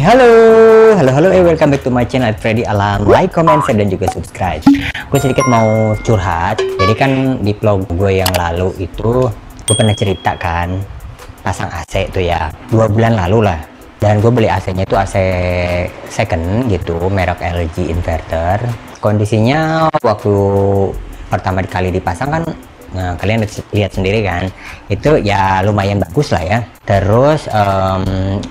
Halo, welcome back to my channel Freddy Alam. Like, comment, share, dan juga subscribe. Gue sedikit mau curhat. Jadi kan di vlog gue yang lalu itu gue pernah cerita kan pasang AC tuh ya 2 bulan lalu lah. Dan gue beli AC-nya itu AC second gitu, merek LG inverter. Kondisinya waktu pertama kali dipasang kan, nah kalian lihat sendiri kan, itu ya lumayan bagus lah ya. Terus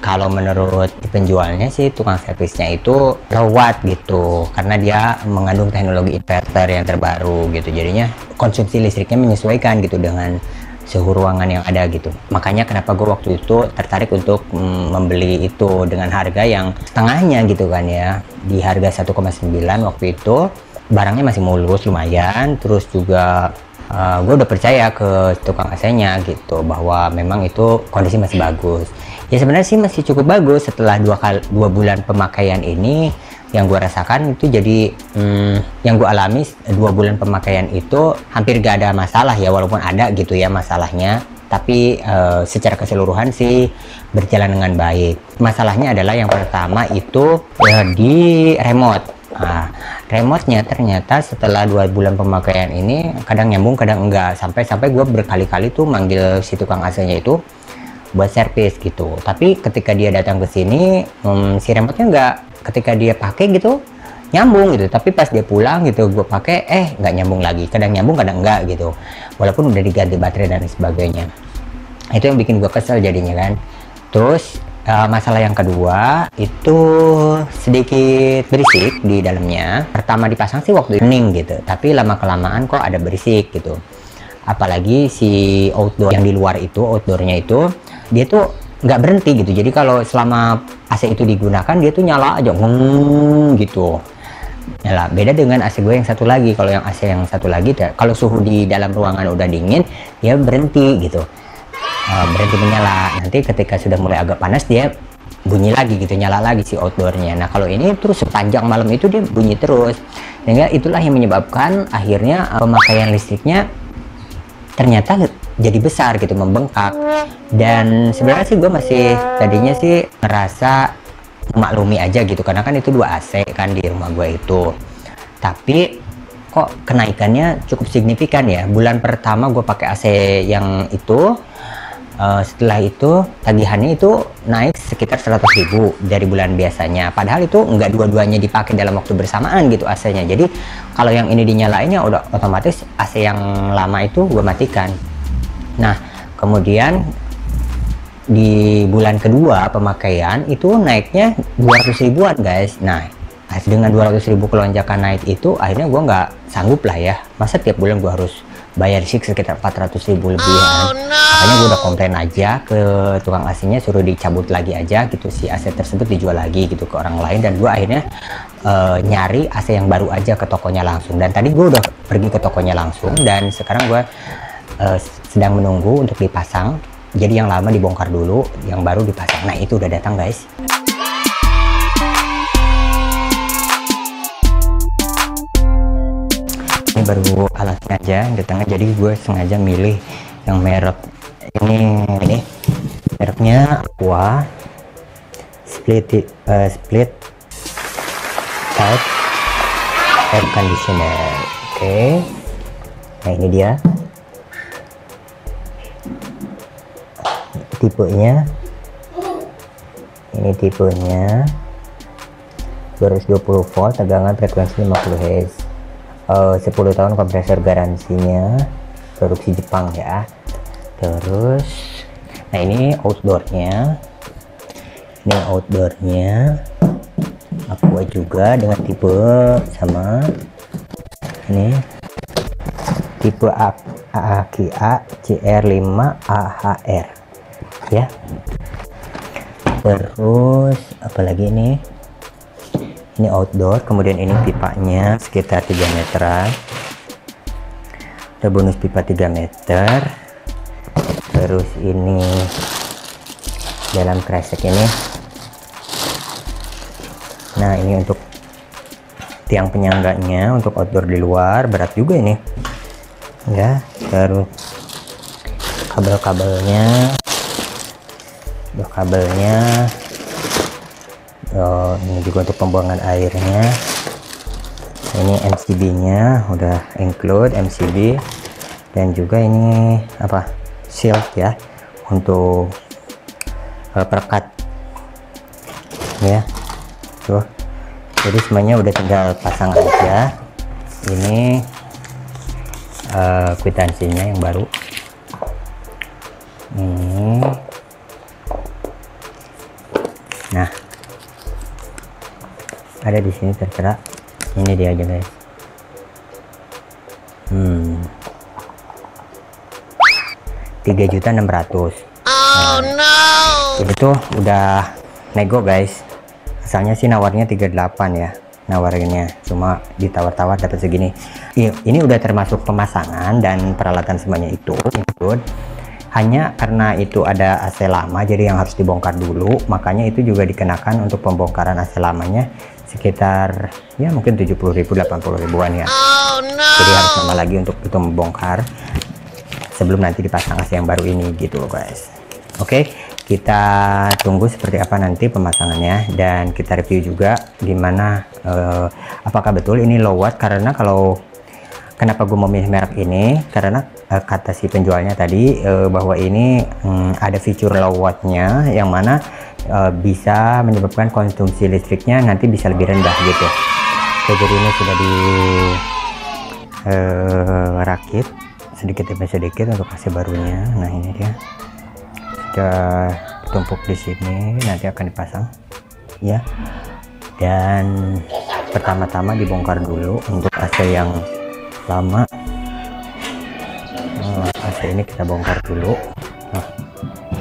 kalau menurut penjualnya sih, tukang servisnya itu low watt gitu, karena dia mengandung teknologi inverter yang terbaru gitu, jadinya konsumsi listriknya menyesuaikan gitu dengan suhu ruangan yang ada gitu. Makanya kenapa gue waktu itu tertarik untuk membeli itu dengan harga yang setengahnya gitu kan ya, di harga 1,9 waktu itu. Barangnya masih mulus lumayan, terus juga gue udah percaya ke tukang AC-nya gitu bahwa memang itu kondisi masih bagus. Ya sebenarnya sih masih cukup bagus. Setelah 2 bulan pemakaian ini, yang gue rasakan itu jadi yang gue alami 2 bulan pemakaian itu hampir gak ada masalah ya, walaupun ada gitu ya masalahnya, tapi secara keseluruhan sih berjalan dengan baik. Masalahnya adalah yang pertama itu di remote. Nah, remote-nya ternyata setelah 2 bulan pemakaian ini kadang nyambung kadang enggak, sampai gue berkali-kali tuh manggil si tukang AC-nya itu buat servis gitu. Tapi ketika dia datang ke sini, si remote-nya enggak, ketika dia pakai gitu nyambung gitu, tapi pas dia pulang gitu gue pakai nggak nyambung lagi, kadang nyambung kadang enggak gitu, walaupun udah diganti baterai dan sebagainya. Itu yang bikin gue kesel jadinya kan. Terus masalah yang kedua itu sedikit berisik di dalamnya. Pertama dipasang sih waktu hening gitu, tapi lama kelamaan kok ada berisik gitu. Apalagi si outdoor yang di luar itu, outdoornya itu dia tuh nggak berhenti gitu. Jadi kalau selama AC itu digunakan dia tuh nyala aja gitu. Nyala. Beda dengan AC gue yang satu lagi. Kalau yang AC yang satu lagi, kalau suhu di dalam ruangan udah dingin dia berhenti gitu. Berhenti menyala. Nanti ketika sudah mulai agak panas dia bunyi lagi gitu, nyala lagi si outdoornya. Nah kalau ini terus sepanjang malam itu dia bunyi terus, sehingga itulah yang menyebabkan akhirnya pemakaian listriknya ternyata jadi besar gitu, membengkak. Dan sebenarnya sih gue masih tadinya sih ngerasa memaklumi aja gitu, karena kan itu 2 AC kan di rumah gue itu. Tapi kok kenaikannya cukup signifikan ya. Bulan pertama gue pakai AC yang itu, setelah itu tagihannya itu naik sekitar 100.000 dari bulan biasanya, padahal itu enggak dua-duanya dipakai dalam waktu bersamaan gitu AC-nya. Jadi kalau yang ini dinyalainnya udah otomatis AC yang lama itu gue matikan. Nah kemudian di bulan kedua pemakaian itu naiknya 200 ribuan guys. Nah dengan 200.000 kelonjakan naik itu akhirnya gue nggak sanggup lah ya, masa tiap bulan gue harus bayar sih sekitar 400.000 lebih ya. Makanya gue udah komplain aja ke tukang AC-nya, suruh dicabut lagi aja gitu, si AC tersebut dijual lagi gitu ke orang lain. Dan gue akhirnya nyari AC yang baru aja ke tokonya langsung. Dan tadi gue udah pergi ke tokonya langsung, dan sekarang gue sedang menunggu untuk dipasang. Jadi yang lama dibongkar dulu, yang baru dipasang. Nah itu udah datang guys. Ini baru alatnya aja yang datangnya, jadi gue sengaja milih yang merek ini mereknya Aqua split type air conditioner. Oke. Nah ini dia tipenya, ini tipenya 220 volt, tegangan frekuensi 50 Hz. 10 tahun kompresor garansinya, produksi Jepang ya. Terus nah ini outdoornya, Aqua juga dengan tipe sama ini, tipe AKA CR5 AHR ya. Terus apalagi ini outdoor, kemudian ini pipanya sekitar 3 meteran, ada bonus pipa 3 meter. Terus ini dalam kresek ini, nah ini untuk tiang penyangganya untuk outdoor di luar, berat juga ini ya. Terus kabelnya Ini juga untuk pembuangan airnya. Ini MCB-nya udah include MCB, dan juga ini apa, shield ya untuk perekat ya tuh. Jadi semuanya udah tinggal pasang aja. Ini kwitansinya yang baru ini. Nah, ada di sini tertera. Ini dia aja guys. 3.600.000. Oh no. Ini tuh udah nego guys. Asalnya sih nawarnya 38 ya, nawarinnya, cuma ditawar-tawar dapat segini. Ini udah termasuk pemasangan dan peralatan semuanya itu include. Hanya karena itu ada AC lama, jadi yang harus dibongkar dulu, makanya itu juga dikenakan untuk pembongkaran AC lamanya sekitar ya mungkin 70.000 80.000-an ya. Oh, no. Jadi harus lama lagi untuk itu membongkar sebelum nanti dipasang AC yang baru ini gitu loh guys. Oke, kita tunggu seperti apa nanti pemasangannya, dan kita review juga gimana apakah betul ini low watt. Karena kalau kenapa gue memilih merek ini, karena kata si penjualnya tadi bahwa ini ada fitur low wattnya yang mana bisa menyebabkan konsumsi listriknya nanti bisa lebih rendah gitu. Oke, jadi ini sudah dirakit sedikit demi sedikit untuk AC barunya. Nah, ini dia sudah ditumpuk di sini, nanti akan dipasang ya. Dan pertama-tama dibongkar dulu untuk AC yang lama. AC ini kita bongkar dulu. Nah,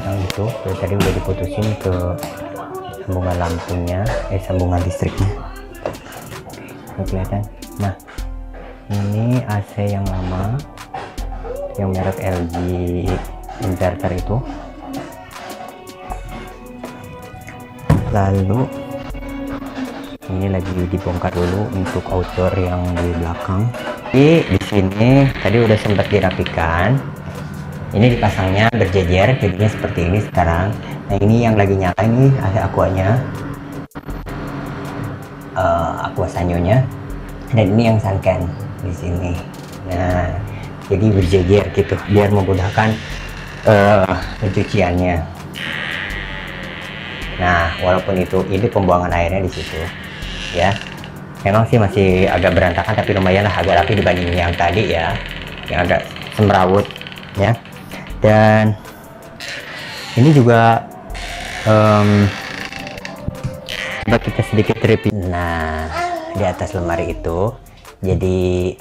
yang itu tadi udah diputusin ke sambungan lampunya, sambungan listriknya. Oke, kelihatan. Nah, ini AC yang lama, yang merek LG inverter itu. Lalu ini lagi dibongkar dulu untuk outdoor yang di belakang. Di sini tadi udah sempat dirapikan. Ini dipasangnya berjejer, jadinya seperti ini sekarang. Nah, ini yang lagi nyala ini ada aquanya, aqua sanyonya, dan ini yang sunken di sini. Nah, jadi berjejer gitu biar memudahkan pencuciannya. Nah, walaupun ini pembuangan airnya di situ ya, memang sih masih agak berantakan, tapi lumayan lah, agak rapi dibanding yang tadi ya, yang agak semrawut ya. Dan ini juga coba kita sedikit review. Nah, di atas lemari itu, jadi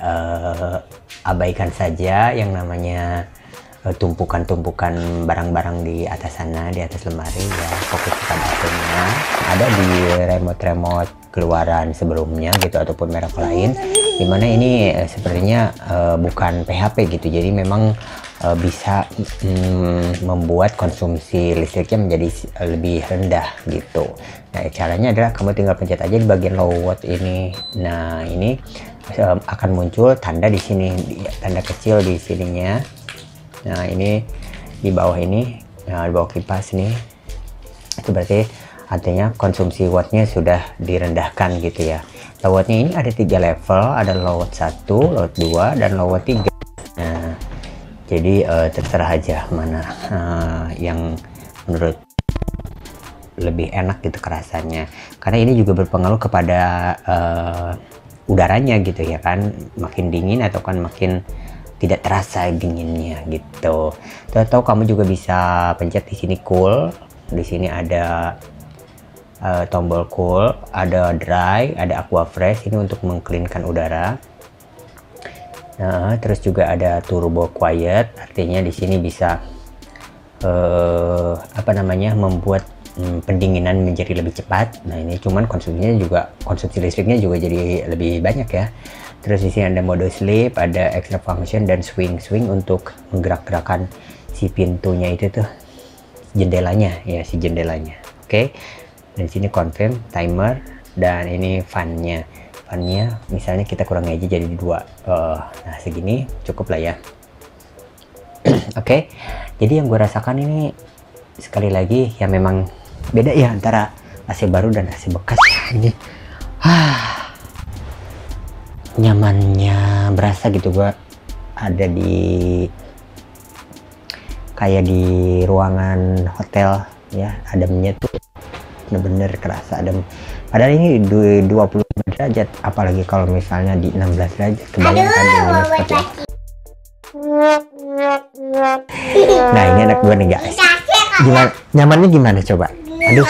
abaikan saja yang namanya tumpukan-tumpukan barang-barang di atas sana, di atas lemari ya. Fokus pada AC-nya, ada di remote keluaran sebelumnya gitu, ataupun merek lain, dimana ini sepertinya bukan PHP gitu, jadi memang bisa membuat konsumsi listriknya menjadi lebih rendah gitu. Nah, caranya adalah kamu tinggal pencet aja di bagian low watt ini. Nah, ini akan muncul tanda di sini, tanda kecil di sininya. Nah, ini di bawah ini, nah, di bawah kipas nih, itu berarti artinya konsumsi wattnya sudah direndahkan gitu ya. Low wattnya ini ada 3 level, ada low watt 1, low watt 2, dan low watt 3. Nah, jadi terserah aja mana yang menurut lebih enak gitu kerasannya, karena ini juga berpengaruh kepada udaranya gitu ya kan, makin dingin atau kan makin tidak terasa dinginnya gitu. Atau kamu juga bisa pencet di sini cool, di sini ada tombol cool, ada dry, ada aqua fresh, ini untuk mengcleankan udara. Nah, terus juga ada turbo quiet, artinya di sini bisa apa namanya, membuat pendinginan menjadi lebih cepat. Nah, ini cuman konsumsi listriknya juga jadi lebih banyak ya. Terus di sini ada mode sleep, ada extra function, dan swing untuk menggerak-gerakan si pintunya itu tuh, jendelanya ya, si jendelanya. Oke. Dan sini confirm timer, dan ini fan-nya. Fan-nya misalnya kita kurangi aja jadi 2. Nah, segini cukup lah ya. Oke. Jadi yang gue rasakan ini sekali lagi ya, memang beda ya antara AC baru dan AC bekas ini. Nyamannya berasa gitu, gua ada di kayak di ruangan hotel ya, ademnya tuh bener-bener kerasa adem. Padahal ini 20 derajat, apalagi kalau misalnya di 16 derajat, kebayangkan dinginnya seperti apa. Nah ini anak gue nih guys, gimana nyamannya, gimana coba? Aduh,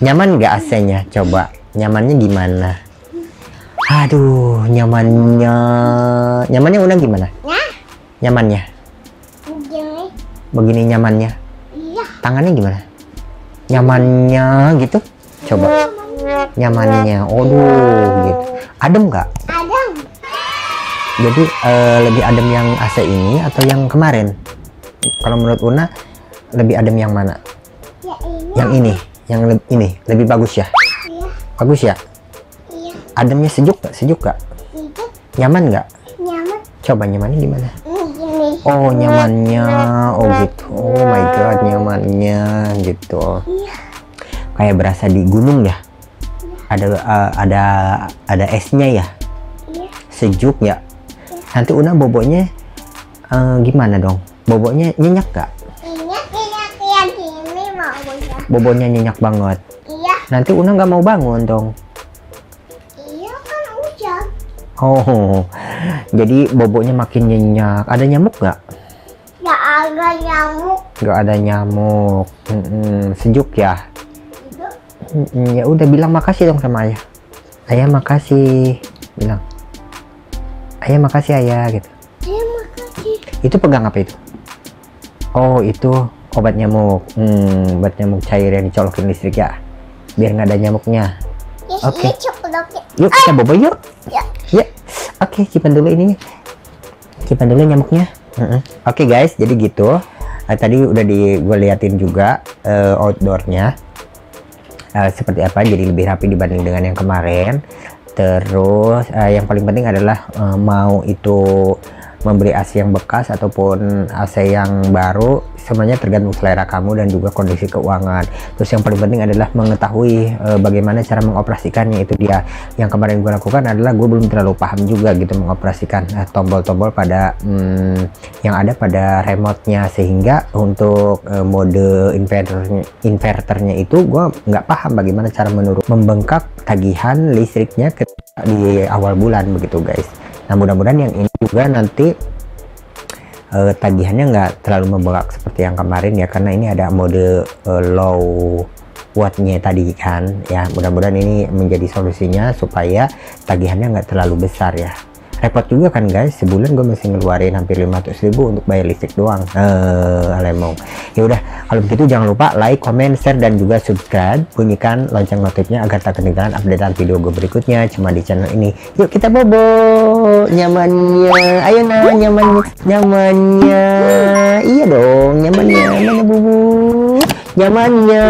nyaman nggak AC-nya? Coba nyamannya gimana? Aduh, nyamannya Una gimana? Nyamannya begini nyamannya. Tangannya gimana? Nyamannya gitu, coba nyamannya. Aduh gitu, adem nggak? Adem. Jadi lebih adem yang AC ini atau yang kemarin? Kalau menurut Una lebih adem yang mana? Ya, ini. Yang ini lebih bagus ya? Iya. Bagus ya? Iya. Ademnya sejuk nggak? Sejuk nggak? Itu Nyaman nggak? nyaman. Coba nyamannya gimana? Gini. Oh nyamannya, oh gitu. Oh my god, nyamannya gitu. Iya. Kayak berasa di gunung ya? Ada esnya ya? Iya. Sejuk ya? Nanti Una boboknya gimana dong? Boboknya nyenyak gak? Iya, kayak gini mau ya. Boboknya nyenyak banget. Iya. Nanti Una nggak mau bangun dong. Iya kan hujan. Oh, jadi boboknya makin nyenyak. Ada nyamuk nggak? Ya ada nyamuk. Nggak ada nyamuk. Sejuk ya? Itu. Ya udah, bilang makasih dong sama ayah. Ayah makasih. Bilang. Ayah makasih ayah gitu. Terima kasih. Itu pegang apa itu? Oh itu obat nyamuk. Obat nyamuk cair yang dicolokin listrik ya, biar nggak ada nyamuknya. Yes, Oke. iya coklat. Yuk kita bobo yuk. Ya. Ya. Oke, simpan dulu ini. Simpan dulu nyamuknya. Oke guys, jadi gitu. Tadi udah gue liatin juga outdoornya seperti apa, jadi lebih rapi dibanding dengan yang kemarin. Terus yang paling penting adalah mau itu membeli AC yang bekas ataupun AC yang baru, semuanya tergantung selera kamu dan juga kondisi keuangan. Terus yang paling penting adalah mengetahui bagaimana cara mengoperasikannya. Itu dia yang kemarin gue lakukan, adalah gue belum terlalu paham juga gitu mengoperasikan tombol-tombol pada yang ada pada remote-nya, sehingga untuk mode inverternya itu gue nggak paham bagaimana cara membengkak tagihan listriknya di awal bulan begitu guys. Nah mudah-mudahan yang ini juga nanti tagihannya nggak terlalu membengkak seperti yang kemarin ya, karena ini ada mode low wattnya tadi kan ya. Mudah-mudahan ini menjadi solusinya supaya tagihannya nggak terlalu besar ya. Repot juga kan guys, sebulan gue masih ngeluarin hampir 500.000 untuk bayar listrik doang. Alemong. Ya udah, kalau begitu jangan lupa like, comment, share dan juga subscribe. Bunyikan lonceng notifnya agar tak ketinggalan updatean video gue berikutnya cuma di channel ini. Yuk kita bobo. Nyamannya, ayo nah, nyamannya. Iya dong, nyamannya. Mana bubu? Nyamannya.